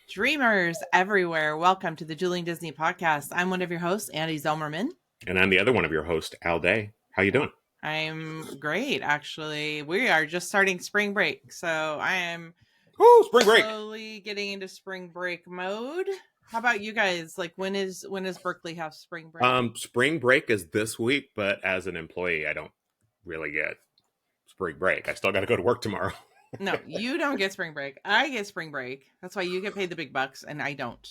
Dreamers everywhere, welcome to the Dueling Disney podcast. I'm one of your hosts, Andee Zelmerman. And I'm the other one of your hosts, Aldee. How you doing? I'm great, actually. We are just starting spring break, so I am spring break. slowly getting into spring break mode. How about you guys? Like, when is Berkeley have spring break? Spring break is this week, but as an employee, I don't really get spring break. I still got to go to work tomorrow. No, you don't get spring break. I get spring break. That's why you get paid the big bucks, and I don't.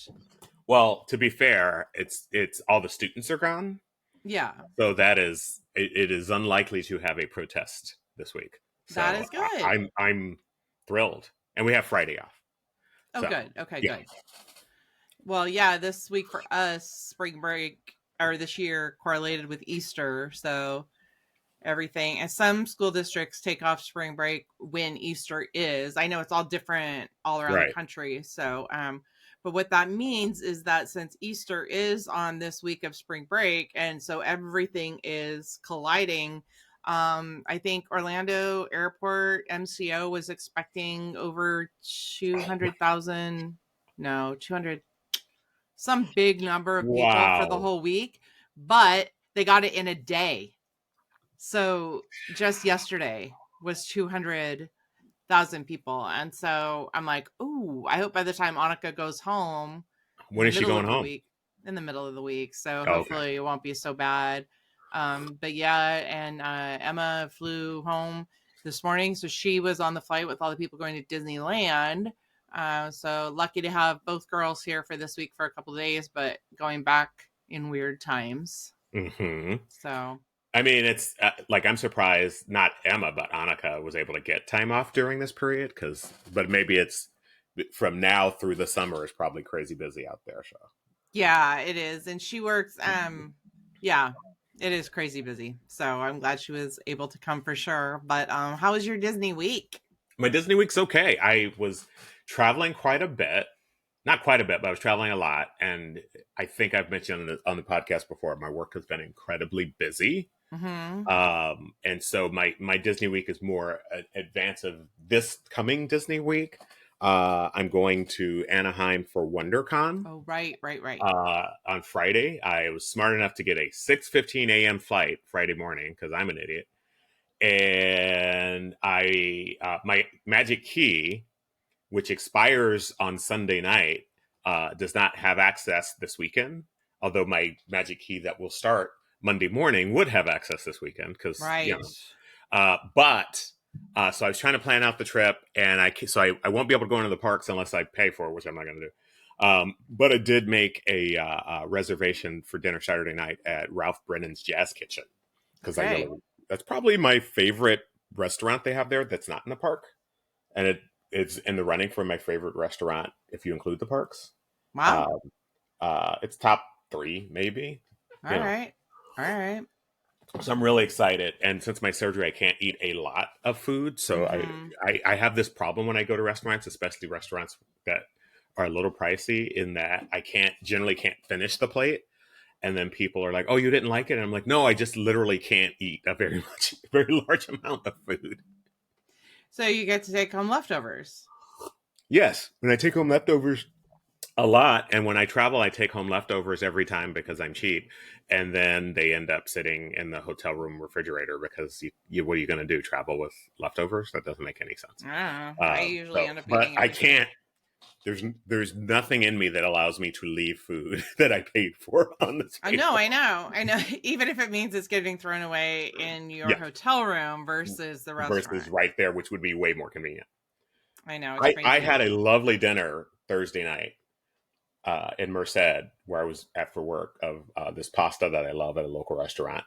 Well, to be fair, it's all the students are gone, Yeah, so that is it is unlikely to have a protest this week. that So is good. I'm thrilled, and we have Friday off. Oh, So, good. Okay, yeah. good. Well, yeah, this week for us, spring break, or this year correlated with Easter. So everything, and some school districts take off spring break when Easter is. I know it's all different all around the Right. country. So, but what that means is that since Easter is on this week of spring break, and so everything is colliding. I think Orlando Airport MCO was expecting over 200,000, no, 200, some big number of people for the Wow. whole week, but they got it in a day. So just yesterday was 200,000 people. And so I'm like, ooh, I hope by the time Annika goes home in When the is she middle going of the home? week, so Oh, okay. hopefully it won't be so bad. But yeah, and Emma flew home this morning. So she was on the flight with all the people going to Disneyland. So lucky to have both girls here for this week for a couple of days, but going back in weird times. Mm-hmm. So I mean, it's like I'm surprised not Emma, but Annika was able to get time off during this period but maybe it's from now through the summer is probably crazy busy out there. So yeah, it is. And she works, yeah, it is crazy busy. So I'm glad she was able to come for sure. But how was your Disney week? my Disney week's okay. I was traveling quite a bit, not quite a bit, but I was traveling a lot, and I think I've mentioned on the podcast before. My work has been incredibly busy. Mm-hmm. And so my Disney week is more advance of this coming Disney week. I'm going to Anaheim for WonderCon Oh, right. on Friday. I was smart enough to get a 6:15 a.m. flight Friday morning because I'm an idiot, and I my Magic Key, which expires on Sunday night, does not have access this weekend. Although my Magic Key that will start Monday morning would have access this weekend because Right. but so I was trying to plan out the trip, and I won't be able to go into the parks unless I pay for it, which I'm not going to do. But I did make a reservation for dinner Saturday night at Ralph Brennan's Jazz Kitchen because Okay. that's probably my favorite restaurant they have there that's not in the park, and it's in the running for my favorite restaurant if you include the parks. Wow. Uh, it's top three maybe. All You know, right. All right. so I'm really excited. And since my surgery, I can't eat a lot of food, so Mm-hmm. I have this problem when I go to restaurants, especially restaurants that are a little pricey, in that I generally can't finish the plate. And then people are like, "Oh, you didn't like it?" And I'm like, "No, I just literally can't eat a very large amount of food." So you get to take home leftovers. Yes, when I take home leftovers a lot, and when I travel, I take home leftovers every time because I'm cheap, and then they end up sitting in the hotel room refrigerator because what are you going to do? Travel with leftovers? That doesn't make any sense. I don't know. I usually end up But eating I everything. can't. There's nothing in me that allows me to leave food that I paid for on this I table. know. Even if it means it's getting thrown away in your Yeah, hotel room versus the versus restaurant. right there, which would be way more convenient. I know, it's I crazy. had a lovely dinner Thursday night in Merced, where I was at for work, of this pasta that I love at a local restaurant.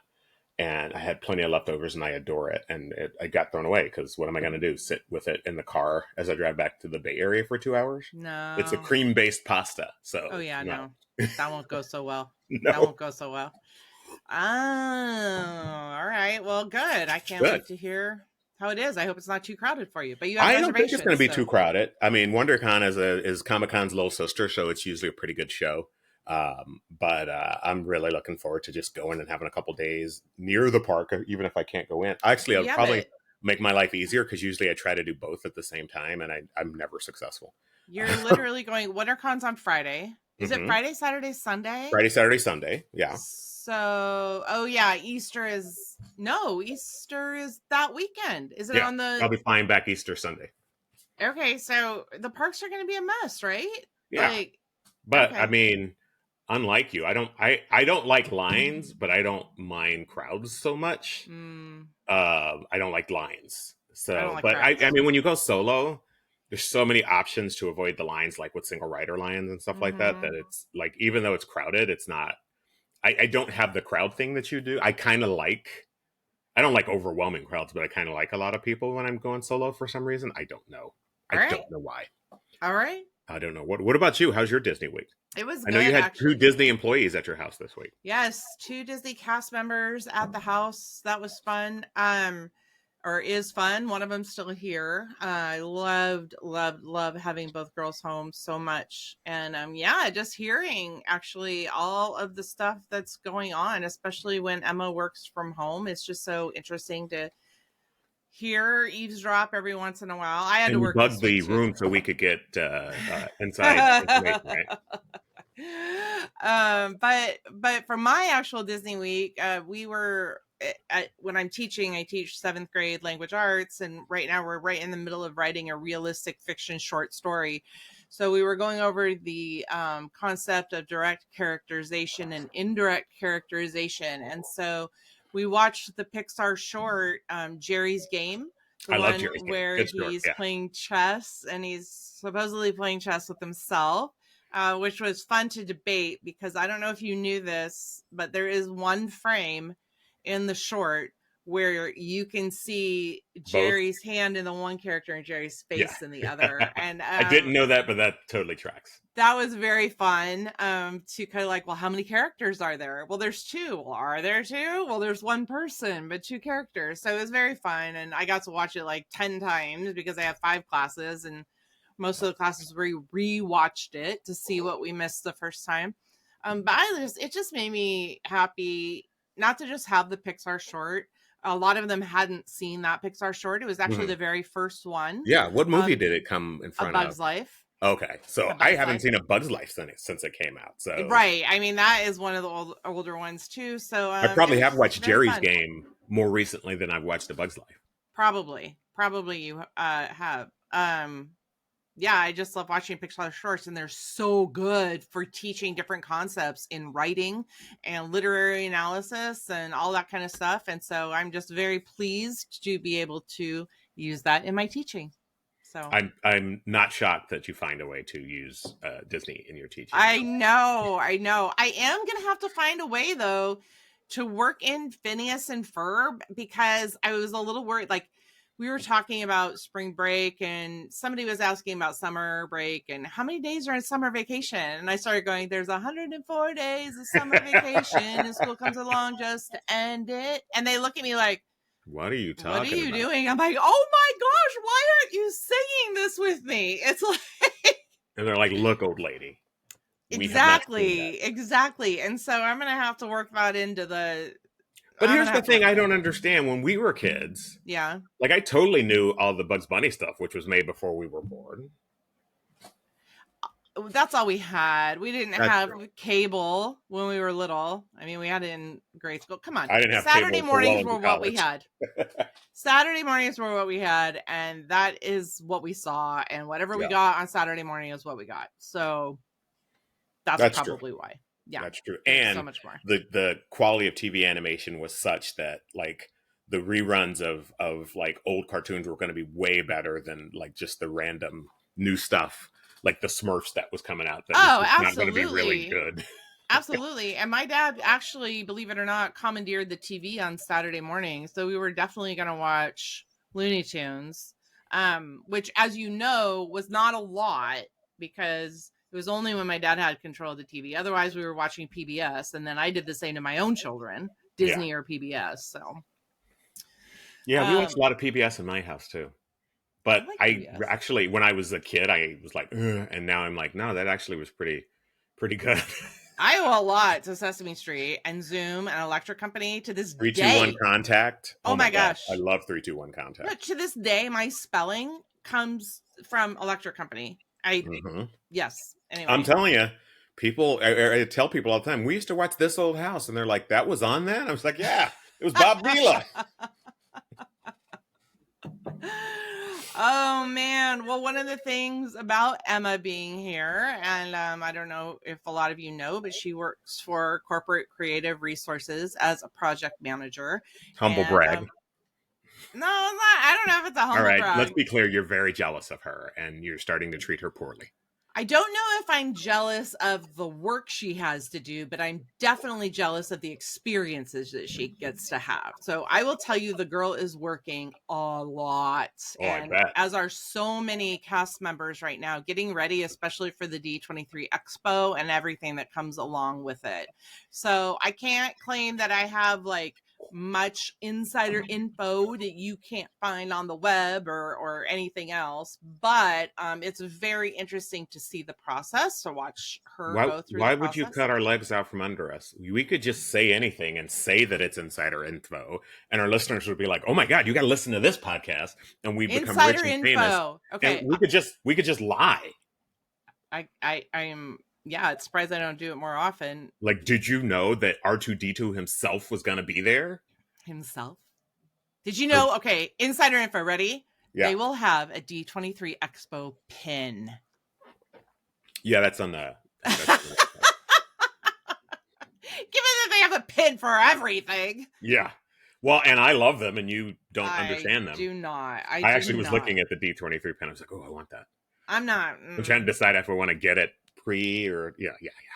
And I had plenty of leftovers, and I adore it. And I got thrown away because what am I going to do? Sit with it in the car as I drive back to the Bay Area for 2 hours? It's a No. cream-based pasta, Oh so yeah, no, no. That won't go so well. That no, won't go so well. Oh, all right. Well, good. I can't good. wait to hear how it is. I hope it's not too crowded for you. But you have I don't think it's going reservations, to be too so crowded. I mean, WonderCon is Comic Con's little sister, so it's usually a pretty good show. But I'm really looking forward to just going and having a couple days near the park, even if I can't go in. Actually, I would yeah, probably but make my life easier because usually I try to do both at the same time, and I'm never successful. You're literally going WinterCon's on Friday. Is it Hmm. Friday, Saturday, Sunday? Friday, Saturday, Sunday. Yeah. So, oh yeah, Easter is that weekend. Is it Yeah. on the I'll be flying back Easter Sunday. Okay, so the parks are going to be a mess, right? Yeah. Like, But I okay. mean, unlike you, I don't like lines, but I don't mind crowds so much. Mm, I don't like lines. I don't So, like but I crowds. mean, when you go solo, there's so many options to avoid the lines, like with single rider lines and stuff like that. That Mhm. it's like, even though it's crowded, it's not. I don't have the crowd thing that you do. I kind of like. I don't like overwhelming crowds, but I kind of like a lot of people when I'm going solo for some reason. I don't know. All I right. don't know why. All right. I don't know. What about you? How's your Disney week? It was I know you good had two actually. Disney employees at your house this week. Yes, two Disney cast members at the house. That was fun. Or is fun. One of them's still here. I loved having both girls home so much. And yeah, just hearing actually all of the stuff that's going on, especially when Emma works from home. It's just so interesting to hear eavesdrop every once in a while. I had to And you work this bugged week the too. room so we could get inside information, right? But for my actual Disney week, we were when I'm teaching, I teach 7th grade language arts, and right now we're right in the middle of writing a realistic fiction short story. So we were going over the concept of direct characterization and indirect characterization, and so we watched the Pixar short Jerry's Game, the I love one Jerry's game. where Good story. he's Yeah. playing chess and he's supposedly playing chess with himself, which was fun to debate because I don't know if you knew this, but there is one frame in the short where you can see Both. Jerry's hand in the one character and Jerry's Yeah. face in the other. And I didn't know that, but that totally tracks. that was very fun to kind of like, well, how many characters are there? Well, there's two. Well, are there two? Well, there's one person, but two characters. So it was very fun. And I got to watch it like 10 times because I have 5 classes, and most of the classes we re-watched it to see what we missed the first time. But it just made me happy not to just have the Pixar short. A lot of them hadn't seen that Pixar short. It was actually Hmm. the very first one. Yeah. What movie Um, did it come in A front of? Bug's Life. Okay. So A I Bug's haven't Life. seen A Bug's Life since it came out. So Right. I mean, that is one of the older ones too. So I it probably have was watched very Jerry's fun. game more recently than I've watched A Bug's Life. Probably you have. Yeah, I just love watching Pixar shorts, and they're so good for teaching different concepts in writing and literary analysis and all that kind of stuff. And so I'm just very pleased to be able to use that in my teaching. So I'm not shocked that you find a way to use Disney in your teaching. I know. I am going to have to find a way, though, to work in Phineas and Ferb because I was a little worried. Like, we were talking about spring break, and somebody was asking about summer break and how many days are in summer vacation. And I started going, there's 104 days of summer vacation, and school comes along just to end it. And they look at me like, What are you what are talking you about? doing? I'm like, oh my gosh, why aren't you singing this with me? It's like, And they're like, "Look, old lady, we have not seen that." exactly. And so I'm gonna have to work that into the. But I'm here's gonna the have to thing work I that don't in. understand. When we were kids, Yeah. like I totally knew all the Bugs Bunny stuff, which was made before we were born. That's all we had. We didn't That's have true. cable when we were little. I mean, we had it in grade school. Come on. I didn't have Saturday cable for well mornings into were what we college. had. Saturday mornings were what we had, and that is what we saw. And whatever we Yeah, got on Saturday morning is what we got. So that's that's true. probably why. Yeah. That's true. There's so And much more. the quality of TV animation was such that like the reruns of like old cartoons were going to be way better than like just the random new stuff, like the Smurfs that was coming out that was Oh, just not going to be really absolutely. good. Absolutely. And my dad actually, believe it or not, commandeered the TV on Saturday morning. So we were definitely going to watch Looney Tunes, which, as you know, was not a lot because it was only when my dad had control of the TV. Otherwise, we were watching PBS. And then I did the same to my own children, Yeah. Disney or PBS. So Yeah, we watched a um, lot of PBS in my house too. I But like I PBS. actually, when I was a kid, I was like, "Ugh," and now I'm like, no, that actually was pretty good. I owe a lot to Sesame Street and Zoom and Electric Company to this 3-2-1 day. Contact. Oh Oh my my god, I gosh. love 3-2-1 No, Contact. to this day, my spelling comes from Electric Company. Mm-hmm. Yes. I'm Anyway. telling you, people, I tell people all the time, we used to watch This Old House, and they're like, that was on then? I was like, yeah, it was Bob Vila. Oh man. Well, one of the things about Emma being here, and I don't know if a lot of you know, but she works for Corporate Creative Resources as a project manager. Humble And brag. no, I'm not, I don't know if it's a All humble right, let's brag. be clear. You're very jealous of her, and you're starting to treat her poorly. I don't know if I'm jealous of the work she has to do, but I'm definitely jealous of the experiences that she gets to have. So I will tell you, the girl is working a lot. Oh, I And bet. as are so many cast members right now, getting ready, especially for the D23 Expo and everything that comes along with it. So I can't claim that I have like much insider info that you can't find on the web or anything else, but it's very interesting to see the process, to watch her Why, go through the why would you process. cut our legs out from under us? We could just say anything and say that it's insider info, and our listeners would be like, "Oh my god, you got to listen to this podcast," and we become rich Insider and famous. info. And Okay. we could just lie. I am, yeah, it's surprised I don't do it more often. Like, did you know that R2D2 himself was going to be there? Himself. Did you 'Cause- know? Okay, insider info. Ready? Yeah, They will have a D23 Expo pin. yeah, that's on the. That's on the Given that they have a pin for everything. yeah. Well, and I love them, and you don't I understand them. do not. I I do actually was not. looking at the D23 pen. I was like, "Oh, I want that." I'm not. I'm trying to decide if I want to get it pre or yeah.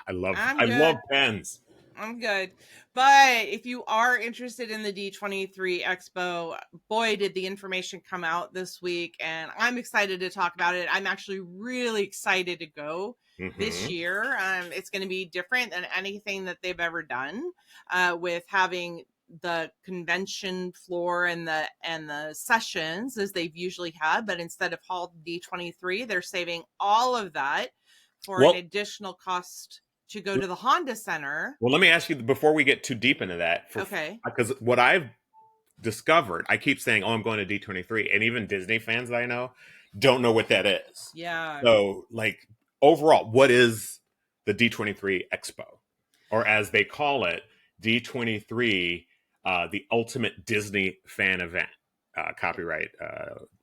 I'm I love good. pens. I'm good. But if you are interested in the D23 Expo, boy, did the information come out this week, and I'm excited to talk about it. I'm actually really excited to go this Mm-hmm. year. It's going to be different than anything that they've ever done, with having the convention floor and the sessions as they've usually had, but instead of Hall D23, they're saving all of that for an Well, additional cost to go to the Honda Center. Well, let me ask you before we get too deep into that, for Okay. because what I've discovered, I keep saying, "Oh, I'm going to D23," and even Disney fans that I know don't know what that is. Yeah. So, like overall, what is the D23 Expo, or as they call it, D23, the ultimate Disney fan event? Copyright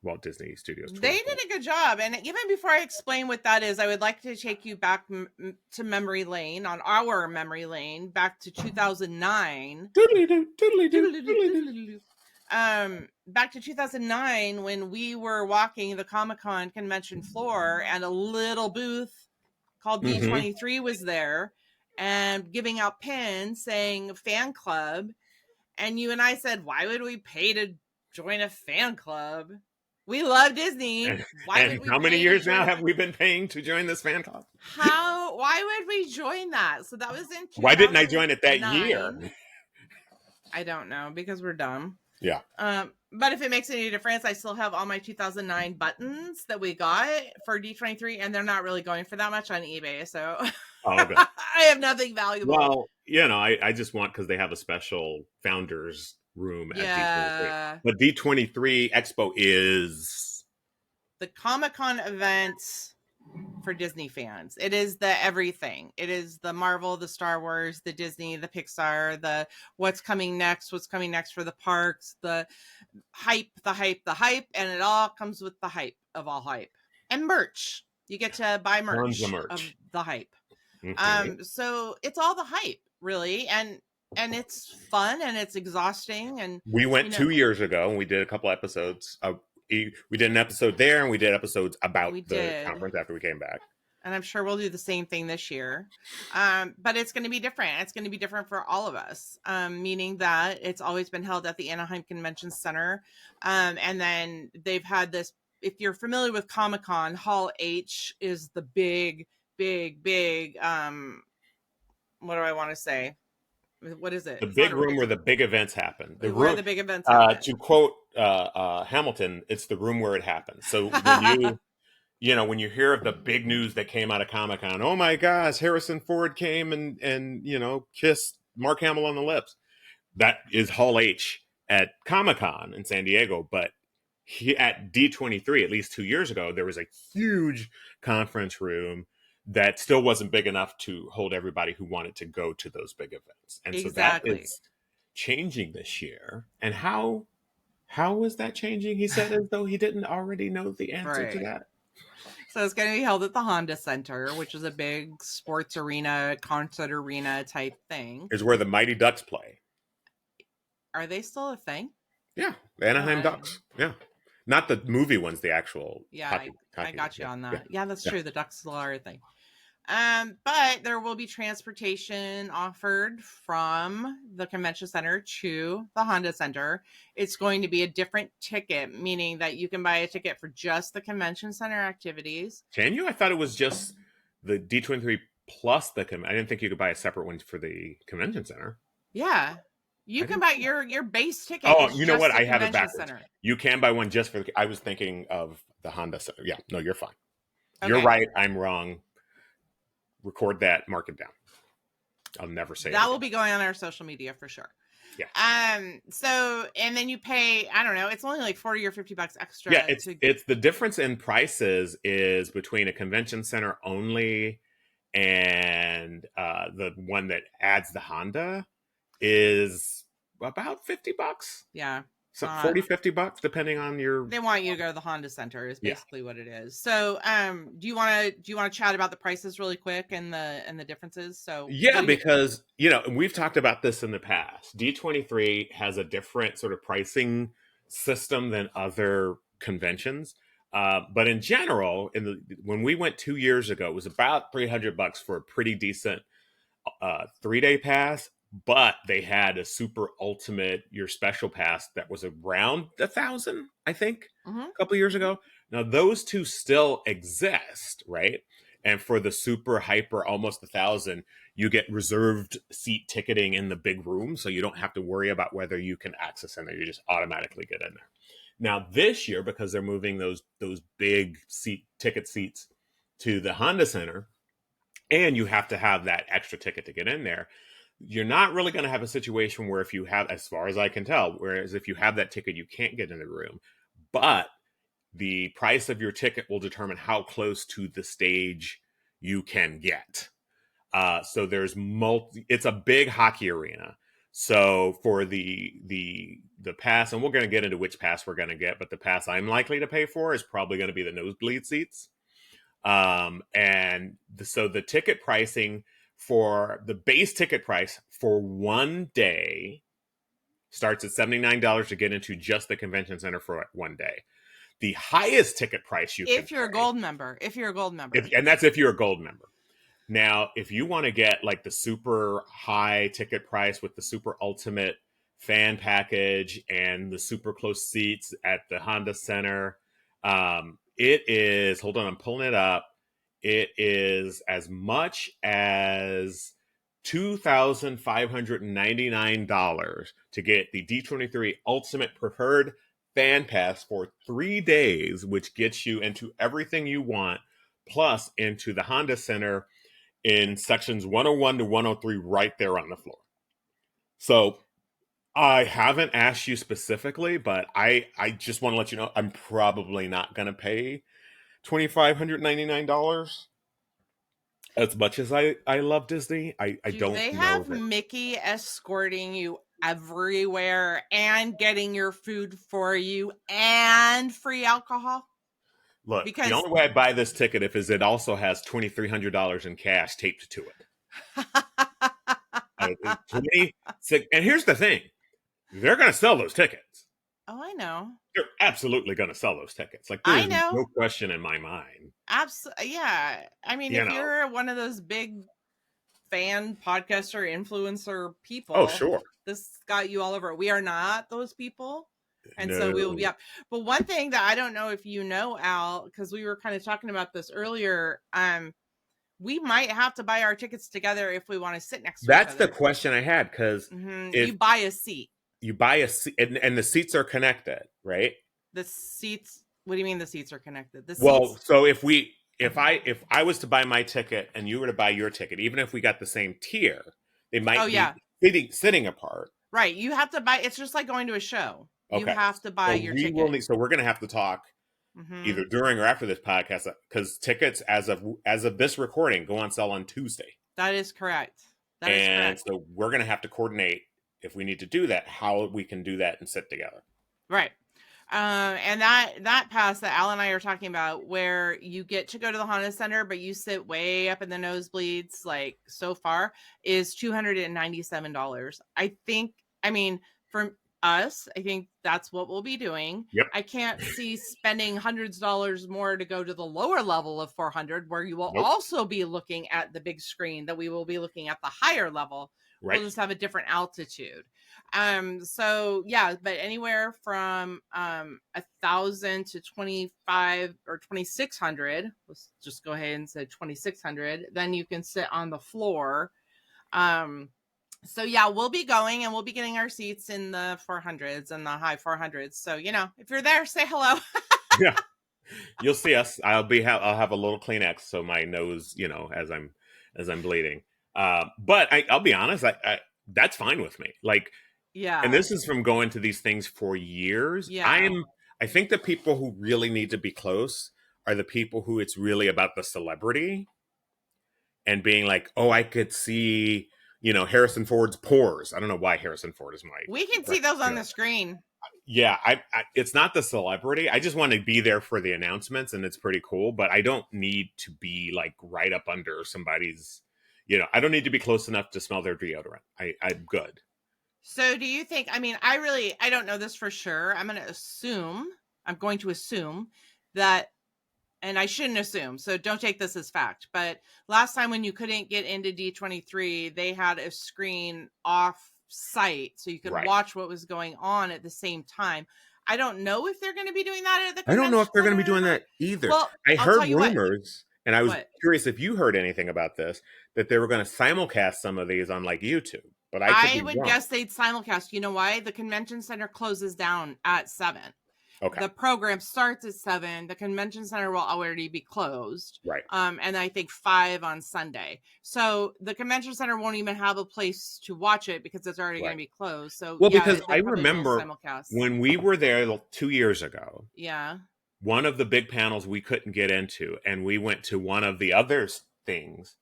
Walt Disney Studios They 24. did a good job. And even before I explain what that is, I would like to take you back to memory lane, on our memory lane, back to 2009. Doodly-doo, doodly-doo, doodly-doo. Back to 2009, when we were walking the Comic-Con convention floor and a little booth called Mm-hmm. D23 was there and giving out pins saying fan club. And you and I said, why would we pay to join a fan club? We love Disney. Why would And we how many pay to years join now a have we been paying to join this fan club? why would we join that? So that was in Why didn't I join it that 2009. year? I don't know, because we're dumb. Yeah. But if it makes any difference, I still have all my 2009 buttons that we got for D23, and they're not really going for that much on eBay. So Oh, okay. I have nothing valuable. Well, I just want, because they have a special founders room at D23. Yeah. But D23 Expo is The Comic-Con event for Disney fans. It is the everything. It is the Marvel, the Star Wars, the Disney, the Pixar, the what's coming next for the parks, the hype, and it all comes with the hype of all hype. And merch. You get to buy tons merch of of merch. the hype. Okay. So it's all the hype, really, and it's fun and it's exhausting. And We went 2 years ago and we did a couple episodes. We did an episode there, and we did episodes about we the did. conference after we came back. And I'm sure we'll do the same thing this year. But it's going to be different. It's going to be different for all of us, meaning that it's always been held at the Anaheim Convention Center. And then they've had this, if you're familiar with Comic-Con, Hall H is the big, what do I want to say? What is it? The It's big not a room big, where the big events happen. The where room, the big events happen. to quote Hamilton, it's the room where it happens. So when when you hear of the big news that came out of Comic-Con, oh my gosh, Harrison Ford came and kissed Mark Hamill on the lips. That is Hall H at Comic-Con in San Diego, but at D23, at least 2 years ago, there was a huge conference room that still wasn't big enough to hold everybody who wanted to go to those big events. And so that Exactly. is changing this year. And how is that changing? He said as though he didn't already know the answer to Right. that. So it's going to be held at the Honda Center, which is a big sports arena, concert arena type thing. Is where the Mighty Ducks play. Are they still a thing? Yeah, the Anaheim Okay. Ducks. Yeah, not the movie ones, the actual Yeah, I hockey ones. got you Yeah, on yeah, that. Yeah, that's yeah. true. The Ducks still are a thing. But there will be transportation offered from the convention center to the Honda Center. It's going to be a different ticket, meaning that you can buy a ticket for just the convention center activities. Can you? I thought it was just the D23 plus the. I didn't think you could buy a separate one for the convention center. Yeah. I You can didn't. buy your base ticket Oh, is you know just what? the I have it convention backwards. center. You can buy one just for the. I was thinking of the Honda Center. Yeah, no, you're fine. You're Okay. right. I'm wrong. Record that. Mark it down. I'll never say it That will again. be going on our social media for sure. Yeah. So and then you pay, I don't know, it's only like 40 or $50 extra Yeah, to it's the difference in prices is between a convention center only and the one that adds the Honda is about $50. yeah. So 40, $50 depending on your. They want you to go to the Honda Center is Yeah. basically what it is. So, do you want to chat about the prices really quick and the differences? So, Yeah, because we've talked about this in the past. D23 has a different sort of pricing system than other conventions. But in general, when we went 2 years ago, it was about $300 for a pretty decent 3-day pass. But they had a super ultimate your special pass that was around 1,000, I think, mm-hmm. a couple of years ago. Now those two still exist, right? And for the super hyper almost 1,000, you get reserved seat ticketing in the big room, so you don't have to worry about whether you can access in there. You just automatically get in there. Now this year, because they're moving those big ticket seats to the Honda Center, and you have to have that extra ticket to get in there, you're not really going to have a situation where if you have, as far as I can tell, whereas if you have that ticket, you can't get in the room. But the price of your ticket will determine how close to the stage you can get. So there's it's a big hockey arena. So for the pass, and we're going to get into which pass we're going to get, but the pass I'm likely to pay for is probably going to be the nosebleed seats. So the ticket pricing for the base ticket price for one day starts at $79 to get into just the convention center for one day. The highest ticket price you can If you're a gold member, and that's if you're a gold member. Now, if you want to get like the super high ticket price with the super ultimate fan package and the super close seats at the Honda Center, it is, hold on, I'm pulling it up. It is as much as $2,599 to get the D23 Ultimate Preferred Fan Pass for 3 days, which gets you into everything you want, plus into the Honda Center in sections 101 to 103 right there on the floor. So I haven't asked you specifically, but I just want to let you know I'm probably not going to pay $2,599. As much as I love Disney, I do don't they know have that. Mickey escorting you everywhere and getting your food for you and free alcohol? Look, the Because only way I buy this ticket is it also has $2,300 in cash taped to it. 26, and here's the thing: they're going to sell those tickets. oh, I know. They're absolutely going to sell those tickets. Like there I is no know. question in my mind. Absolutely. Yeah. I mean, You if know? you're one of those big fan podcaster influencer Oh, people, sure. this got you all over. We are not those people. And so we will be No. up. But one thing that I don't know if you know, Al, because we were kind of talking about this earlier, we might have to buy our tickets together if we want to sit next to each That's the other. question I had, because if You buy a seat. you buy a seat and the seats are connected, right? The seats. What do you mean the seats are connected? The Well, seats. so if I was to buy my ticket and you were to buy your ticket, even if we got the same tier, they might Oh, yeah. be sitting apart. Right. You have to buy. It's just like going to a show. You Okay. have to buy So your we will ticket. need. So we're going to have to talk Hmm. either during or after this podcast because tickets, as of this recording, go on sale on Tuesday, That is correct. That is and correct. so we're going to have to coordinate if we need to do that, how we can do that and sit together. Right. And that pass that Al and I are talking about, where you get to go to the Honda Center, but you sit way up in the nosebleeds, like so far, is $297. I think. I mean, for us, I think that's what we'll be doing. Yep. I can't see spending hundreds of dollars more to go to the lower level of 400, where you will Nope. also be looking at the big screen that we will be looking at the higher level. We'll Right. just have a different altitude. So yeah, but anywhere from 1,000 to 25 or 2,600, let's just go ahead and say 2,600, then you can sit on the floor. So yeah, we'll be going and we'll be getting our seats in the 400s and the high 400s. So, if you're there, say hello. Yeah. You'll see us. I'll have a little Kleenex so my nose, as I'm bleeding. But I'll be honest, that's fine with me. Like, and Yeah. this is from going to these things for years. Yeah. I think the people who really need to be close are the people who it's really about the celebrity and being like, oh, I could see, Harrison Ford's pores. I don't know why Harrison Ford is my, We can see those on the screen. yeah, it's not the celebrity. I just want to be there for the announcements, and it's pretty cool. But I don't need to be like right up under somebody's. I don't need to be close enough to smell their deodorant. I'm good. So do you think, I don't know this for sure. I'm going to assume that, and I shouldn't assume, so don't take this as fact, but last time when you couldn't get into D23, they had a screen off site so you could Right. watch what was going on at the same time. I don't know if they're going to be doing that at the I don't know if convention they're going to be center or doing not. that either. Well, I I'll tell heard you what. rumors, and I was What? curious if you heard anything about this, that they were going to simulcast some of these on like YouTube, but I could I be would wrong. guess they'd simulcast. You know why? The convention center closes down at 7. Okay. The program starts at 7. The convention center will already be closed. Right. And I think 5 on Sunday. So the convention center won't even have a place to watch it because it's already going Right. to be closed. So Well, yeah, because they I probably will remember simulcast. when we were there 2 years ago, Yeah. one of the big panels we couldn't get into, and we went to one of the other things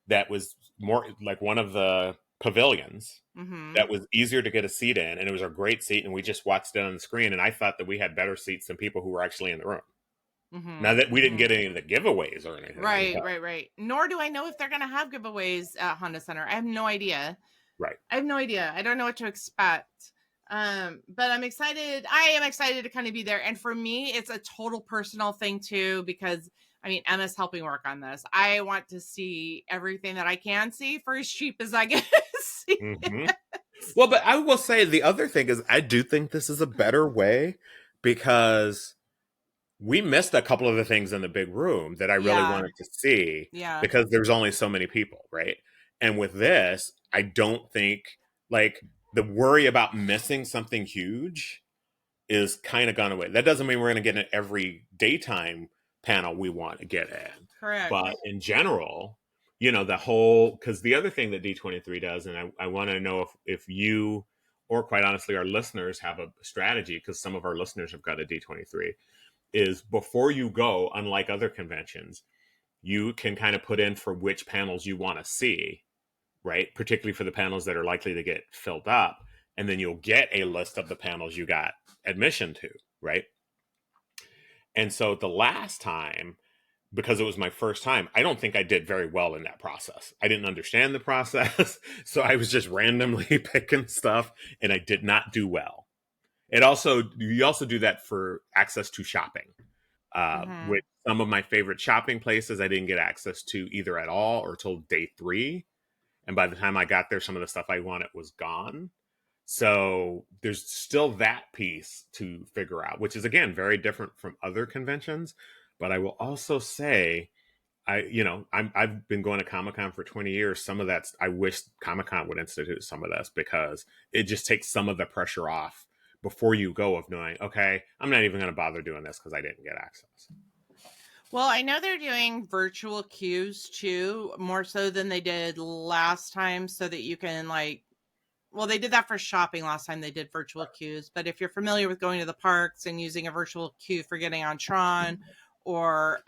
that was more like one of the pavilions Mm-hmm. that was easier to get a seat in, and it was a great seat, and we just watched it on the screen, and I thought that we had better seats than people who were actually in the room. Mm-hmm. Now that we didn't Mm-hmm. get any of the giveaways or anything, Right, but right, right. Nor do I know if they're going to have giveaways at Honda Center. I have no idea. right. I have no idea. I don't know what to expect. But I'm excited. I am excited to kind of be there. And for me, it's a total personal thing too, because Emma's helping work on this. I want to see everything that I can see for as cheap as I can see. Hmm. Well, but I will say the other thing is I do think this is a better way because we missed a couple of the things in the big room that I really Yeah. wanted to see Yeah. because there's only so many people, right? And with this, I don't think like the worry about missing something huge is kind of gone away. That doesn't mean we're going to get in every daytime panel we want to get in. Correct. But in general, the whole, because the other thing that D23 does, and I want to know if you, or quite honestly, our listeners have a strategy, because some of our listeners have got a D23, is before you go, unlike other conventions, you can kind of put in for which panels you want to see, right? Particularly for the panels that are likely to get filled up. And then you'll get a list of the panels you got admission to, right? And so the last time, because it was my first time, I don't think I did very well in that process. I didn't understand the process. So I was just randomly picking stuff and I did not do well. You also do that for access to shopping, Mm-hmm. which some of my favorite shopping places I didn't get access to either at all or till day 3. And by the time I got there, some of the stuff I wanted was gone. So there's still that piece to figure out, which is again very different from other conventions. But I will also say, I've been going to Comic Con for 20 years. Some of that's I wish Comic Con would institute some of this because it just takes some of the pressure off before you go of knowing, okay, I'm not even going to bother doing this because I didn't get access. Well, I know they're doing virtual queues too, more so than they did last time, so that you can well, they did that for shopping last time they did virtual queues. But if you're familiar with going to the parks and using a virtual queue for getting on Tron or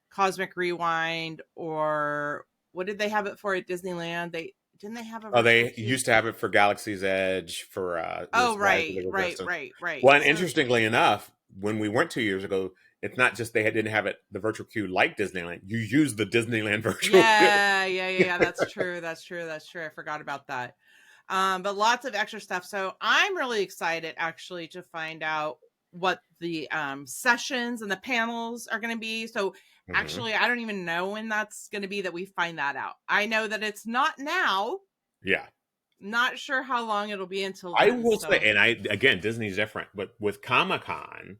Cosmic Rewind, or what did they have it for at Disneyland? They didn't they have a Oh, virtual they queue? used to have it for Galaxy's Edge for Oh, this Rise of the right, right, Resistance. right, right. Well, and So interestingly enough, when we went 2 years ago, it's not just didn't have it the virtual queue like Disneyland. You use the Disneyland virtual queue. yeah. That's true. That's true. That's true. I forgot about that. But lots of extra stuff. So I'm really excited actually to find out what the sessions and the panels are going to be. So Hmm. actually, I don't even know when that's going to be that we find that out. I know that it's not now. Yeah. Not sure how long it'll be until I then. will say, So and again, Disney's different, but with Comic Con,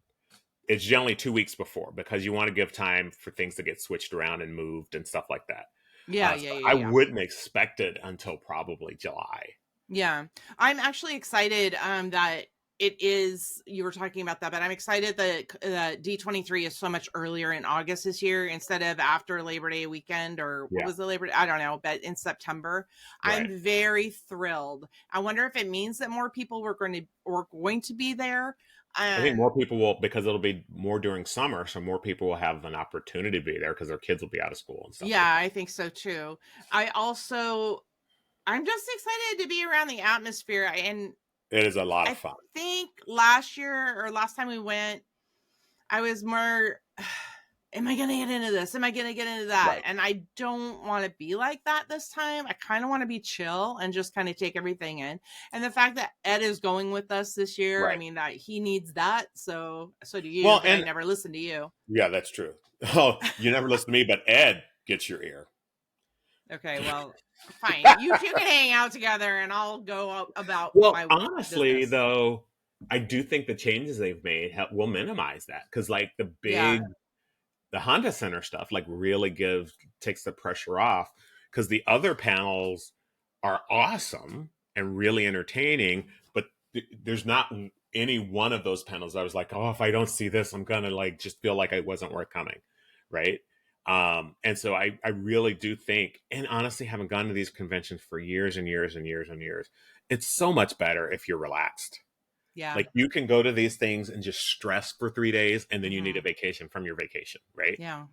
it's generally 2 weeks before because you want to give time for things to get switched around and moved and stuff like that. So I yeah. wouldn't expect it until probably July. Yeah. I'm actually excited that it is, you were talking about that, but I'm excited that D23 is so much earlier in August this year instead of after Labor Day weekend, or what Yeah, was the Labor Day? I don't know, but in September. right. I'm very thrilled. I wonder if it means that more people were going to be there. I think Um more people will because it'll be more during summer, so more people will have an opportunity to be there because their kids will be out of school and stuff like yeah, that. I think so too. I also I'm just excited to be around the atmosphere, and It is a lot of I fun. think last year or last time we went, I was more, am I going to get into this? Am I going to get into that? Right, And I don't want to be like that this time. I kind of want to be chill and just kind of take everything in. And the fact that Ed is going with us this year, I right. mean, that he needs that. So do you, Well, but I and never listened to you. yeah, that's true. Oh, you never listen to me, but Ed gets your ear. Okay, well, fine. You two can hang out together and I'll go about Well, my honestly, business. though, I do think the changes they've made will minimize that because, like, Yeah. the Honda Center stuff, like, really takes the pressure off because the other panels are awesome and really entertaining, but there's not any one of those panels I was like, oh, if I don't see this, I'm gonna like just feel like it wasn't worth coming, right? And so I really do think, and honestly, haven't gone to these conventions for years and years and years and years. It's so much better if you're relaxed. Yeah. Like you can go to these things and just stress for 3 days, and then you need a Hmm. vacation from your vacation, right? Yeah.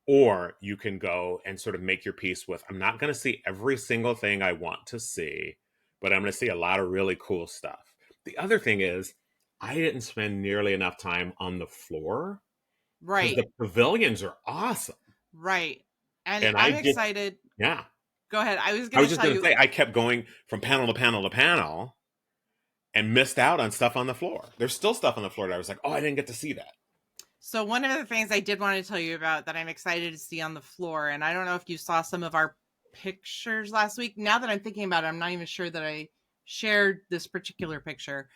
Or you can go and sort of make your peace with, I'm not going to see every single thing I want to see, but I'm going to see a lot of really cool stuff. The other thing is, I didn't spend nearly enough time on the floor because Right. the pavilions are awesome. Right. And And I'm excited. yeah, Go ahead. I was I going was to just tell going to you. say, I kept going from panel to panel to panel and missed out on stuff on the floor. There's still stuff on the floor that I was like, oh, I didn't get to see that. So, one of the things I did want to tell you about that I'm excited to see on the floor, and I don't know if you saw some of our pictures last week. Now that I'm thinking about it, I'm not even sure that I shared this particular picture.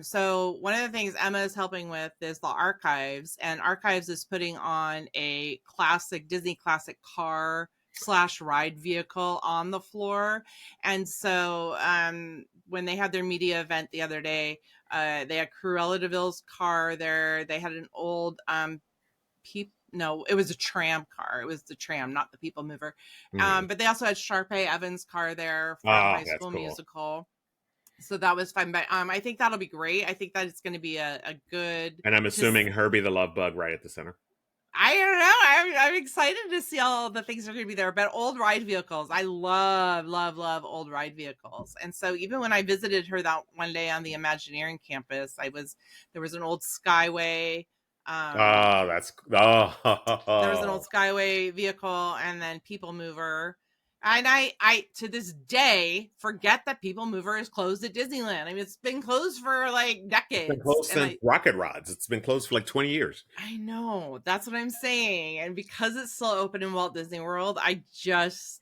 So one of the things Emma is helping with is the archives, and archives is putting on a classic Disney classic car slash ride vehicle on the floor. And so when they had their media event the other day, they had Cruella DeVille's car there. They had an old no, it was a tram car. It was the tram, not the people mover. Hmm. But they also had Sharpay Evans' car there from Oh, High that's School cool. Musical. So that was fun. But I think that'll be great. I think that it's going to be a good, And I'm because assuming Herbie the Love Bug right at the center. I don't know. I'm excited to see all the things that are going to be there. But old ride vehicles, I love old ride vehicles. And so even when I visited her that one day on the Imagineering campus, there was an old Skyway. Um, Oh, that's there was an oh. old Skyway vehicle, and then People Mover. And I to this day forget that People Mover is closed at Disneyland. I mean, it's been closed for like It's been decades, closed and since Rocket Rods. It's been closed for like 20 years. I know, that's what I'm saying. And because it's still open in Walt Disney World, I just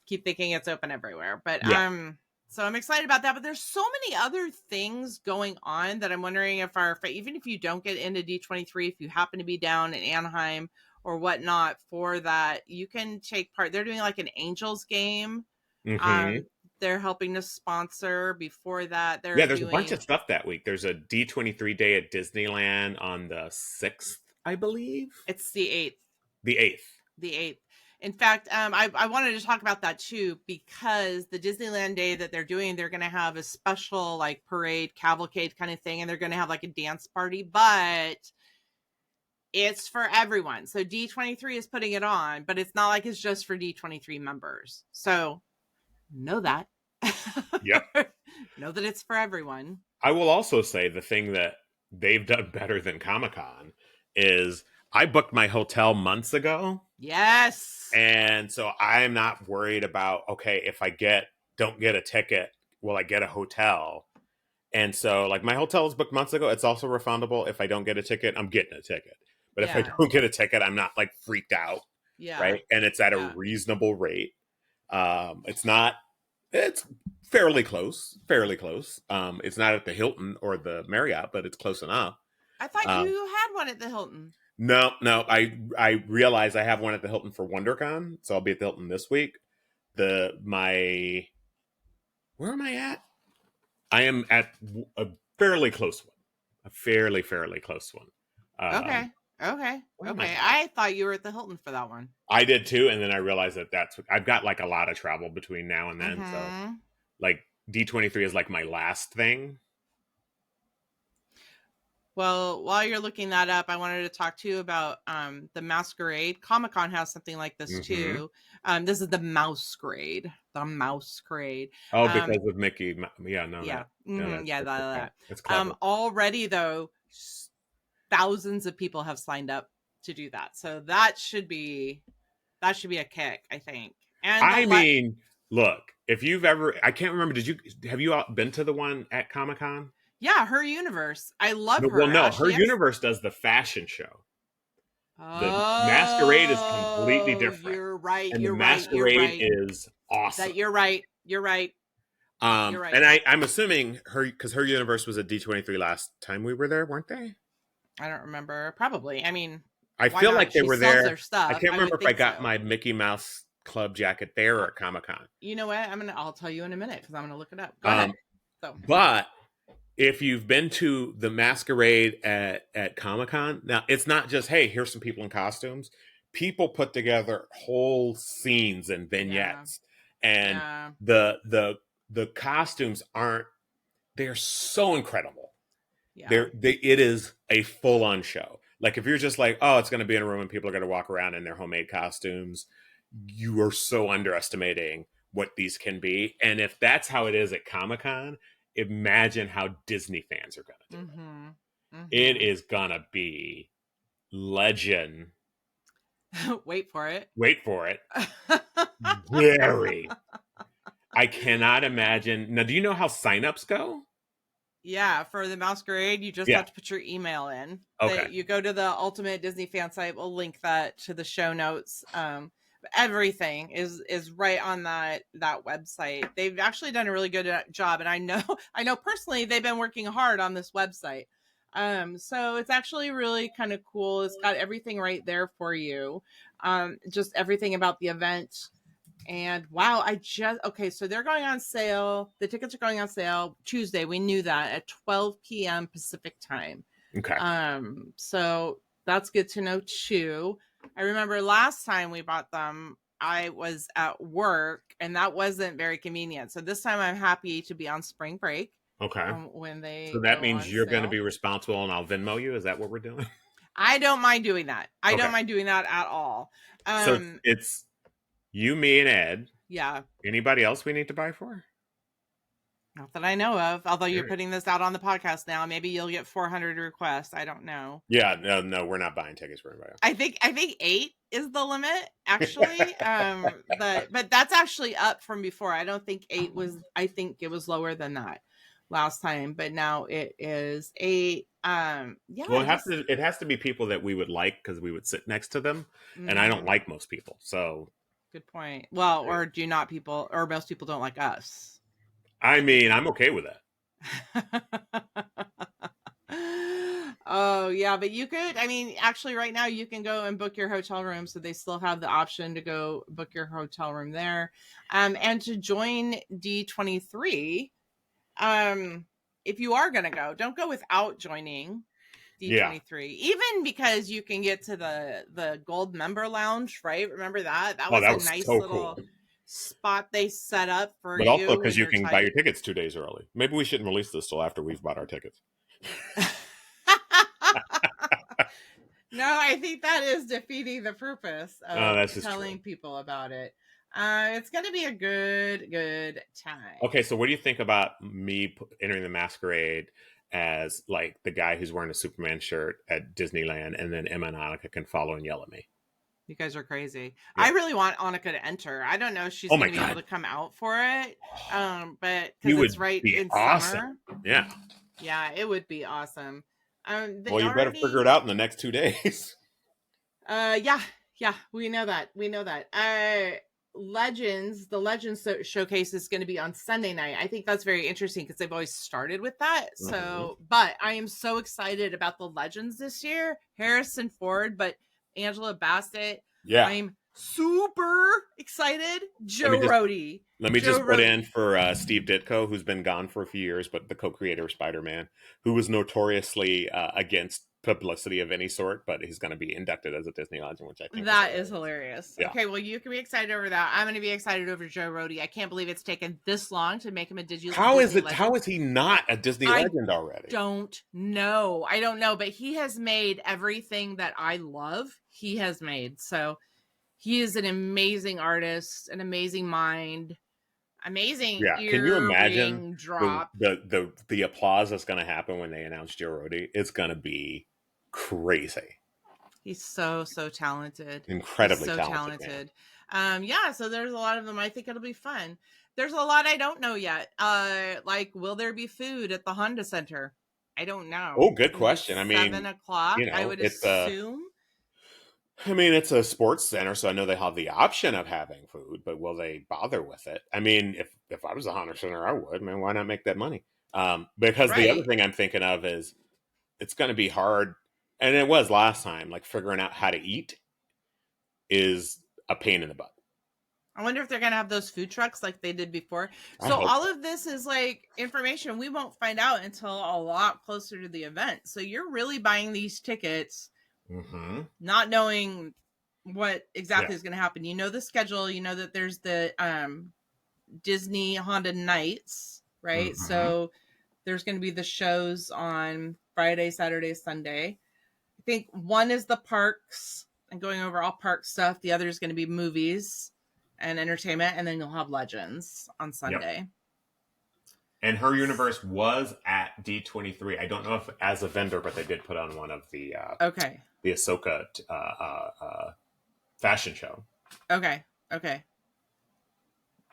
keep thinking it's open everywhere. But Yeah. so I'm excited about that. But there's so many other things going on that I'm wondering if even if you don't get into D23, if you happen to be down in Anaheim or whatnot for that, you can take part. They're doing like an Angels game. Hmm. Um, they're helping to sponsor. Before that, they're Yeah, there's a bunch doing of stuff that week. There's a D23 day at Disneyland on the 6th, I believe. it's the 8th. The 8th. The 8th. In fact, I wanted to talk about that too, because the Disneyland Day that they're doing, they're going to have a special like parade, cavalcade kind of thing, and they're going to have like a dance party, but it's for everyone. So D23 is putting it on, but it's not like it's just for D23 members. So know that. Yep. Know that it's for everyone. I will also say the thing that they've done better than Comic-Con is I booked my hotel months ago. Yes. And so I'm not worried about, okay, if I don't get a ticket, will I get a hotel? And so like my hotel is booked months ago. It's also refundable. If I don't get a ticket, I'm getting a ticket. But if I Yeah. don't get a ticket, I'm not like freaked out. Yeah. Right. And it's at a Yeah. reasonable rate. It's fairly close. It's not at the Hilton or the Marriott, but it's close enough. I thought Um, you had one at the Hilton. no, I realize I have one at the Hilton for WonderCon, so I'll be at the Hilton this week. Where am I at? I am at a fairly close one, a fairly close one. Okay. Okay. Where am I Okay. at? I thought you were at the Hilton for that one. I did too, and then I realized that I've got like a lot of travel between now and then, so Mm-hmm. like D23 is like my last thing. Well, while you're looking that up, I wanted to talk to you about the Masquerade. Comic-Con has something like this Mm-hmm. too. This is the Mousegrade. The Mousegrade. Oh, Um, because of Mickey. Yeah, no, yeah. Yeah, that's okay. that. It's clever. Already though, thousands of people have signed up to do that. So that should be a kick, I think. And I mean, look, if you've ever, I can't remember, have you been to the one at Comic Con? yeah, Her Universe. I love No, well, her. no, Her Ashley Eckstein. Universe does the fashion show. The Masquerade is completely Oh, different, you're right. and the You're right. You're Masquerade right. is awesome. That you're right. You're right. You're right. And I'm assuming because Her Universe was at D23 last time we were there, weren't they? I don't remember. Probably. I mean, I why feel like not? they She were sells there. their I stuff. can't I remember would if I think got so. my Mickey Mouse Club jacket there or at Comic Con. You know what? I'll tell you in a minute because I'm gonna look it up. Go ahead. So, But if you've been to the Masquerade at Comic Con, now it's not just, hey, here's some people in costumes. People put together whole scenes and vignettes, and yeah. the costumes they're so incredible. Yeah. It is a full on show. Like if you're just like, oh, it's going to be in a room and people are going to walk around in their homemade costumes, you are so underestimating what these can be. And if that's how it is at Comic Con, imagine how Disney fans are going to do it. Mm-hmm. It is going to be legend. Wait for it. Wait for it. Very. I cannot imagine. Now, do you know how signups go? Yeah, for the Masquerade, you just Yeah. have to put your email in. Okay. You go to the Ultimate Disney fan site. We'll link that to the show notes. Everything is right on that website. They've actually done a really good job, and I know personally they've been working hard on this website. So it's actually really kind of cool. It's got everything right there for you. Just everything about the event. And wow, so they're going on sale. The tickets are going on sale Tuesday. We knew that at 12 p.m. Pacific time. Okay. So that's good to know too. I remember last time we bought them, I was at work and that wasn't very convenient. So this time I'm happy to be on spring break. Okay. When they So that means you're going to be responsible and I'll Venmo you. Is that what we're doing? I don't mind doing that. I don't mind doing that at all. So it's you, me, and Ed. Yeah. Anybody else we need to buy for? Not that I know of. Although you're putting this out on the podcast now, maybe you'll get 400 requests. I don't know. Yeah, no, we're not buying tickets for anybody else. I think 8 is the limit, actually. But that's actually up from before. I don't think 8 was. I think it was lower than that last time, but now it is 8. Yeah. Well, it has to be people that we would like because we would sit next to them, and I don't like most people. So good point. Well, or do not people, or most people don't like us. I mean, I'm okay with that. Oh yeah, but you could, I mean, actually right now you can go and book your hotel room. So they still have the option to go book your hotel room there. And to join D23, if you are going to go, don't go without joining. Yeah. D23. Even because you can get to the gold member lounge, right? Remember that? That Oh, was that a was nice so cool. little spot they set up for But also you because when you you're can buy your tied. tickets 2 days early. Maybe we shouldn't release this till after we've bought our tickets. No, I think that is defeating the purpose Oh, of that's just true. telling people about it. It's going to be a good time. Okay, so what do you think about me entering the masquerade as like the guy who's wearing a Superman shirt at Disneyland, and then Emma and Annika can follow and yell at me? You guys are crazy. Yeah. I really want Annika to enter. I don't know if she's Oh going my to be able god, to come out for it. But you because would it's right be in awesome. summer. Yeah. Yeah, it would be awesome. Well, They you better figure it already out in the next 2 days. yeah, yeah, we know that. We know that. The Legends showcase is going to be on Sunday night. I think that's very interesting because they've always started with that. Mhm. So, but I am so excited about the Legends this year. Harrison Ford, but Angela Bassett. Yeah. I'm super excited. Let me Joe just Rhodey. let me Joe just put in Rhodey. for Steve Ditko, who's been gone for a few years, but the co-creator of Spider-Man, who was notoriously against publicity of any sort, but he's going to be inducted as a Disney legend, which I think is That is hilarious. hilarious. Yeah. Okay, well, you can be excited over that. I'm going to be excited over Joe Rhodey. I can't believe it's taken this long to make him a Disney How legend. is he not a Disney I legend already? don't know. I don't know, but he has made everything that I love. He has made. So he is an amazing artist, an amazing mind, amazing Yeah. Can you imagine earring drop. the applause that's going to happen when they announce Joe Rhodey? It's going to be crazy. He's so talented. He's Incredibly so talented man. talented. Yeah, so there's a lot of them. I think it'll be fun. There's a lot I don't know yet. Like, will there be food at the Honda Center? I don't Oh, know. good It's gonna be question. I mean, 7 o'clock. I would it's assume. it's a sports center, so I know they have the option of having food, but will they bother with it? I mean, if I was a Honda Center, I would. Man, why not make that money? Because the other Right. thing I'm thinking of is it's going to be hard, and it was last time. Like figuring out how to eat is a pain in the butt. I wonder if they're gonna have those food trucks like they did before. I So hope all so. of this is like information we won't find out until a lot closer to the event. So you're really buying these tickets Mm-hmm. not knowing what Yeah. exactly is going to happen. You know the schedule. You know that there's the Disney Honda Nights, right? Mm-hmm. So there's going to be the shows on Friday, Saturday, Sunday. I think one is the parks and going over all park stuff. The other is going to be movies and entertainment, and then you'll have Legends on Yep. Sunday. And her universe was at D23. I don't know if as a vendor, but they did put on one of Okay. the Ahsoka fashion show. Okay. Okay.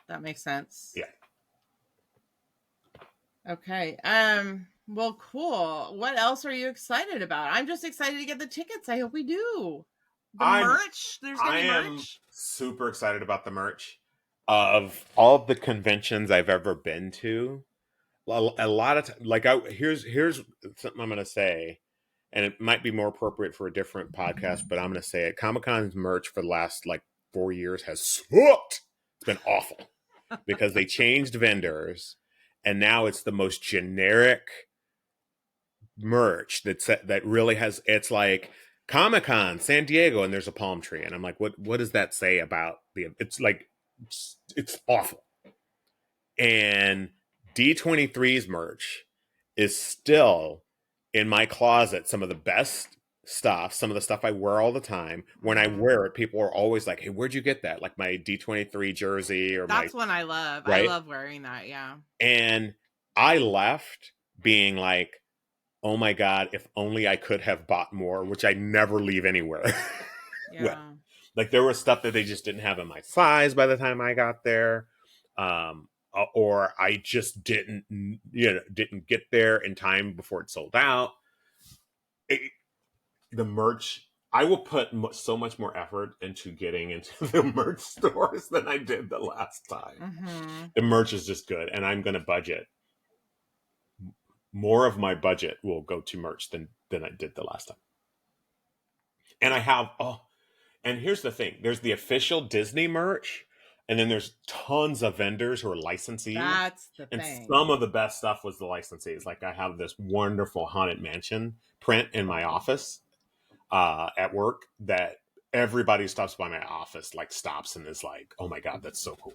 That makes sense. Yeah. Okay. Well, cool. What else are you excited about? I'm just excited to get the tickets. I hope we do. The merch. There's gonna I be am merch. super excited about the merch. Of all of the conventions I've ever been to, a lot of like here's something I'm going to say, and it might be more appropriate for a different podcast, but I'm going to say it. Comic-Con's merch for the last like 4 years has sucked. It's been awful because they changed vendors, and now it's the most generic merch that really has. It's like Comic-Con San Diego, and there's a palm tree, and I'm like, what does that say about the? It's like it's awful. And D23's merch is still in my closet. Some of the best stuff, some of the stuff I wear all the time. When I Mm-hmm. wear it, people are always like, "Hey, where'd you get that?" Like my D23 jersey or my That's one I love. I right. love wearing that. Yeah. And I left being like, "Oh my god, if only I could have bought more," which I never leave anywhere. Well, Yeah. like there was stuff that they just didn't have in my size by the time I got there. Or I just didn't get there in time before it sold out. The merch, I will put so much more effort into getting into the merch stores than I did the last time. Mm-hmm. The merch is just good, and I'm going to budget more of my budget will go to merch than I did the last time. And I have and here's the thing: there's the official Disney merch. And then there's tons of vendors who are licensees. That's the And thing. some of the best stuff was the licensees. Like I have this wonderful Haunted Mansion print in my office at work that everybody stops by my office, like stops and is like, oh my God, that's so cool.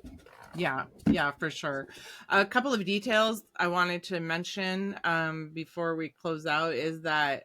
Yeah, yeah, for sure. A couple of details I wanted to mention before we close out is that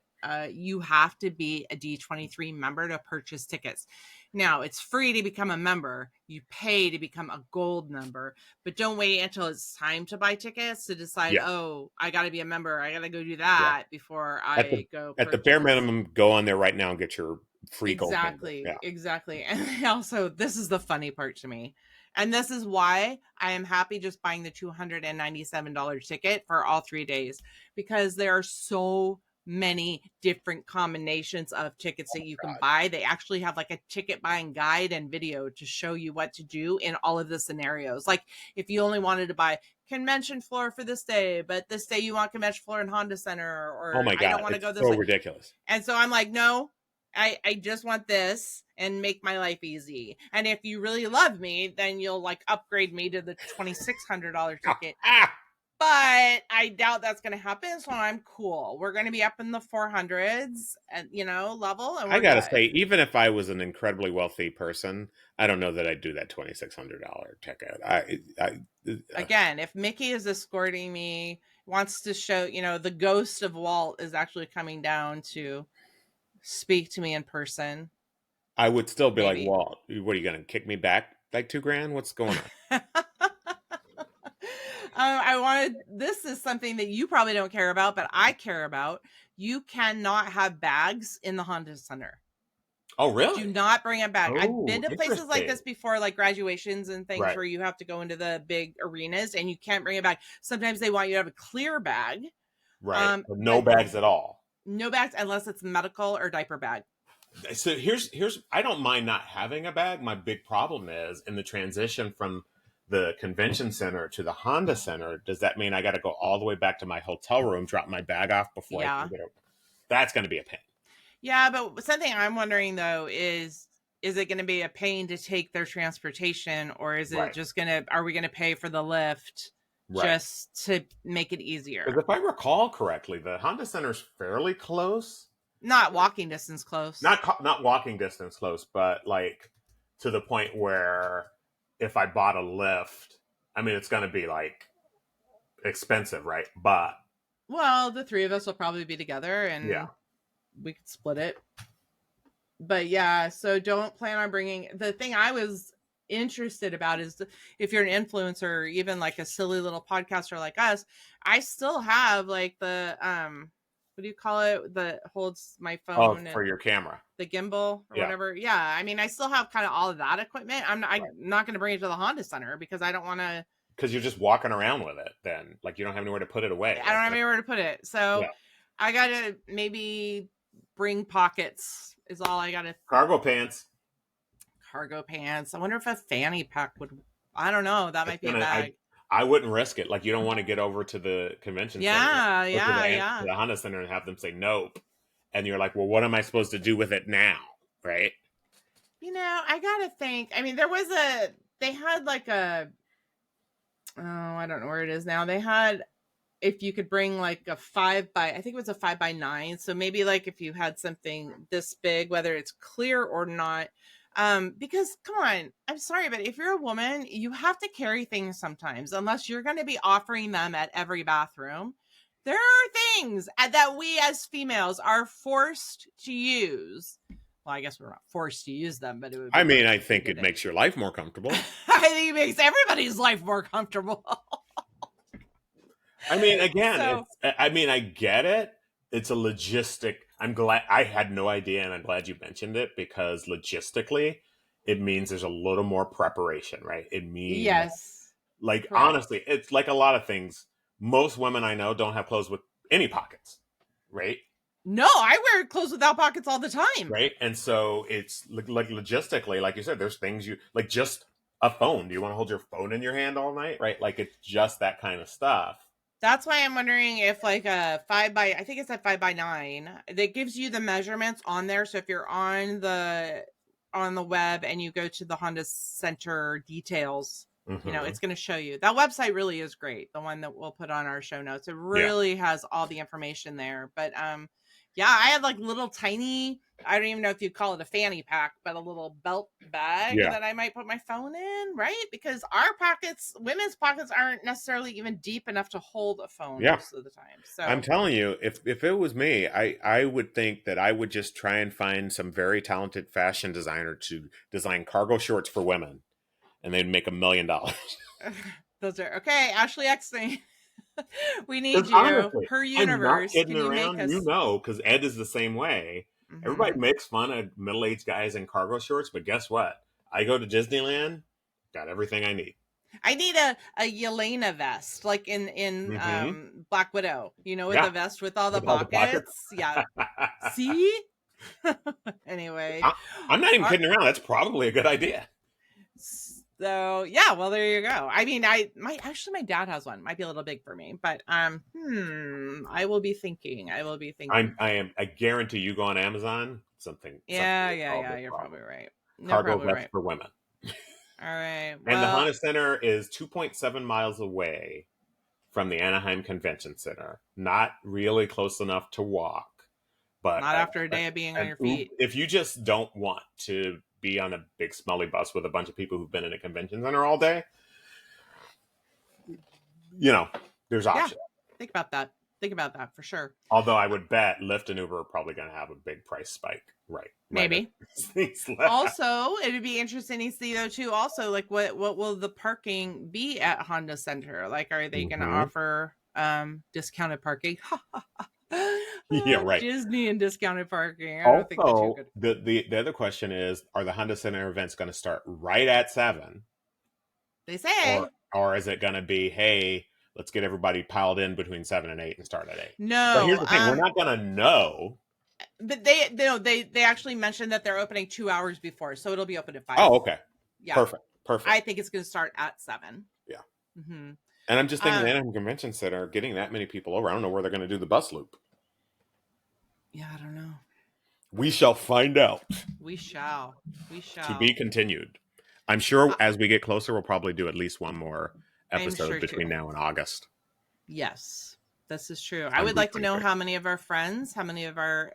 you have to be a D23 member to purchase tickets. Now, it's free to become a member. You pay to become a gold member, but don't wait until it's time to buy tickets to decide, Yeah. oh, I got to be a member. I got to go do Yeah. that before At the I go at the bare purchase. minimum, go on there right now and get your free gold member. Exactly, Yeah. exactly. And also, this is the funny part to me. And this is why I am happy just buying the $297 ticket for all 3 days, because there are so many different combinations of tickets that you can God. buy. They actually have like a ticket buying guide and video to show you what to do in all of the scenarios. Like if you only wanted to buy convention floor for this day, but this day you want convention floor in Honda Center, Oh or my I don't God. want to It's go this so way. ridiculous. And so I'm like, no, I just want this and make my life easy. And if you really love me, then you'll like upgrade me to the $2,600 ticket. But I doubt that's going to happen. So I'm cool. We're going to be up in the 400s and, level, and I we're gotta good. say, even if I was an incredibly wealthy person, I don't know that I'd do that $2,600 ticket. Again, if Mickey is escorting me, wants to show, the ghost of Walt is actually coming down to speak to me in person, I would still be like, maybe. Walt, what are you gonna kick me back like $2,000? What's going on? I wanted, this is something that you probably don't care about, but I care about. You cannot have bags in the Honda Center. Oh, Do really? not bring a bag. I've been Oh, to places like interesting. this before, like graduations and things Right, where you have to go into the big arenas and you can't bring a bag. Sometimes they want you to have a clear bag, right. But no but bags at all. no bags unless it's medical or diaper bag. So here's I don't mind not having a bag. My big problem is in the transition from the convention center to the Honda Center. Does that mean I got to go all the way back to my hotel room, drop my bag off before I can Yeah. get over? That's going to be a pain. Yeah, but something I'm wondering though is it going to be a pain to take their transportation, or is it Right, just going to, are we going to pay for the lift right. just to make it easier? Because if I recall correctly, the Honda Center is fairly close. Not walking distance close. Not walking distance close, but like to the point where if I bought a lift, I mean it's going to be like expensive, right? But Well, the three of us will probably be together yeah, and we could split it. But yeah, so don't plan on bringing, the thing I was interested about is if you're an influencer or even like a silly little podcaster like us, I still have like the what do you call it, that holds my oh, phone, for and your camera, the gimbal or yeah, whatever. Yeah, I mean, I still have kind of all of that equipment. I'm right. not going to bring it to the Honda Center because I don't want to, Because you're just walking around with it. Then, like, you don't have anywhere to put it away. I don't Like, have that, anywhere to put it. So yeah, I got to maybe bring pockets is all I got to. cargo pants. Cargo pants. I wonder if a fanny pack would, I don't know. That It's might be a gonna. bag. I wouldn't risk it. Like, you don't want to get over to the convention center Yeah, or to yeah, to yeah. the Honda Center and have them say nope, and you're like, well, what am I supposed to do with it now, right? I gotta think. I mean, they had like oh, I don't know where it is now. They had, if you could bring like a I think it was a 5x9. So maybe like if you had something this big, whether it's clear or not. Because come on, I'm sorry, but if you're a woman, you have to carry things sometimes, unless you're going to be offering them at every bathroom. There are things that we as females are forced to use. Well, I guess we're not forced to use them, but it would I be mean, nice I if we think did it it. makes your life more comfortable. I think it makes everybody's life more comfortable. I mean, again, So it's. I mean, I get it. It's a logistic. I'm glad I had no idea, and I'm glad you mentioned it because logistically, it means there's a little more preparation, right? It means, yes, like, correct. honestly, it's like a lot of things. Most women I know don't have clothes with any pockets, right? No, I wear clothes without pockets all the time. Right, and so it's like logistically, like you said, there's things you like. Just a phone. Do you want to hold your phone in your hand all night, right? Like it's just that kind of stuff. That's why I'm wondering if like a I think it's a 5x9 that gives you the measurements on there. So if you're on the web and you go to the Honda Center details, Mm-hmm. it's going to show you. That website really is great. The one that we'll put on our show notes. It Yeah. really has all the information there. But yeah, I had like little tiny, I don't even know if you'd call it a fanny pack, but a little belt bag Yeah. that I might put my phone in, right? Because our pockets, women's pockets, aren't necessarily even deep enough to hold a phone Yeah. most of the time. I'm So telling you, if it was me, I would think that I would just try and find some very talented fashion designer to design cargo shorts for women, and they'd make $1 million. those are okay. Ashley Eckstein, we need Because you. honestly, Her I'm not universe. kidding Can you make around. You us? know, because Ed is the same way. Everybody Mm-hmm. makes fun of middle-aged guys in cargo shorts, but guess what? I go to Disneyland, got everything I need. I need a Yelena vest, like in Mm-hmm. Black Widow. With Yeah, the vest with all the with all the pockets. pockets. Yeah. See. Anyway, I, I'm not even our, kidding around. That's probably a good idea. so yeah. Well, there you go. I mean, my dad has one. Might be a little big for me, but I will be thinking. I guarantee you go on Amazon, something Yeah, will yeah, yeah. probably You're follow. probably right. You're Cargo probably vest right. for women. All right. And the Well, Honda Center is 2.7 miles away from the Anaheim Convention Center. Not really close enough to walk, but not after a day of being on your feet. if you just don't want to be on a big smelly bus with a bunch of people who've been in a convention center all day, there's Yeah. options. Think about that. Think about that for sure. Although I would bet Lyft and Uber are probably going to have a big price spike. Right. Maybe. Also, it'd be interesting to see though too. Also, like what will the parking be at Honda Center? Like, are they going to offer discounted parking? Yeah, right. Disney and discounted parking. I don't think that you Also, could. the other question is: are the Honda Center events going to start right at 7, They say or is it going to be, hey, let's get everybody piled in between 7 and 8 and start at 8? But here's no. the thing: we're not going to know. But they actually mentioned that they're opening 2 hours before, so it'll be open at 5. Oh, okay. Yeah, Perfect. I think it's going to start at 7. Yeah. Mm-hmm. And I'm just thinking, the Anaheim Convention Center, getting that many people over, I don't know where they're going to do the bus loop. Yeah, I don't know. We shall find out. We shall. To be continued. I'm sure as we get closer, we'll probably do at least one more episode between now and August. Yes, this is true. I would like to know how many of our friends, how many of our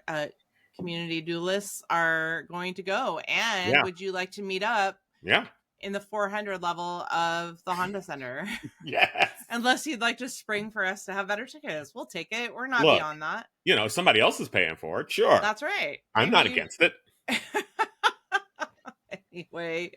community duelists are going to go. And would you like to meet up? Yeah. In the 400 level of the Honda Center. Yes. Unless you'd like to spring for us to have better tickets. We'll take it. We're not beyond that. Somebody else is paying for it. Sure. That's right. I'm not against it. Anyway,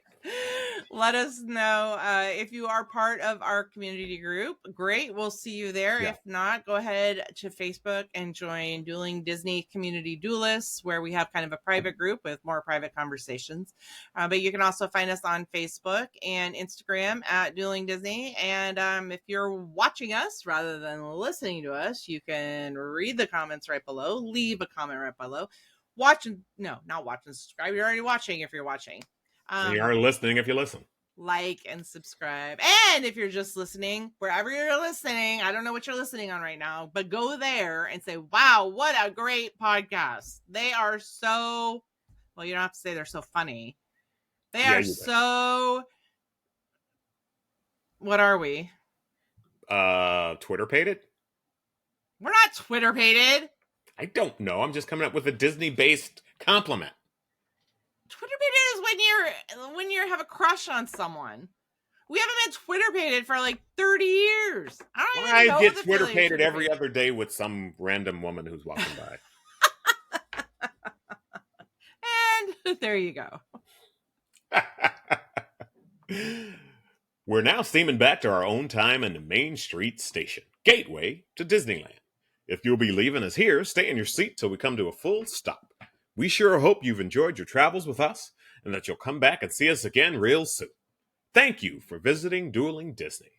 let us know if you are part of our community group. Great. We'll see you there. Yeah. If not, go ahead to Facebook and join Dueling Disney Community Duelists, where we have kind of a private group with more private conversations. But you can also find us on Facebook and Instagram at Dueling Disney. And if you're watching us rather than listening to us, you can read the comments right below, leave a comment right below. Not watch and subscribe. You're already watching if you're watching. You are listening if you listen. Like and subscribe. And if you're just listening, wherever you're listening, I don't know what you're listening on right now, but go there and say, wow, what a great podcast. They are so, well, you don't have to say they're so funny. They are so, what are we? Twitter-pated? We're not Twitter-pated. I don't know. I'm just coming up with a Disney-based compliment. Twitter-pated is when you have a crush on someone. We haven't been Twitter-pated for like 30 years. I get Twitter-pated every other day with some random woman who's walking by. And there you go. We're now steaming back to our own time in the Main Street Station, gateway to Disneyland. If you'll be leaving us here, stay in your seat till we come to a full stop. We sure hope you've enjoyed your travels with us and that you'll come back and see us again real soon. Thank you for visiting Dueling Disney.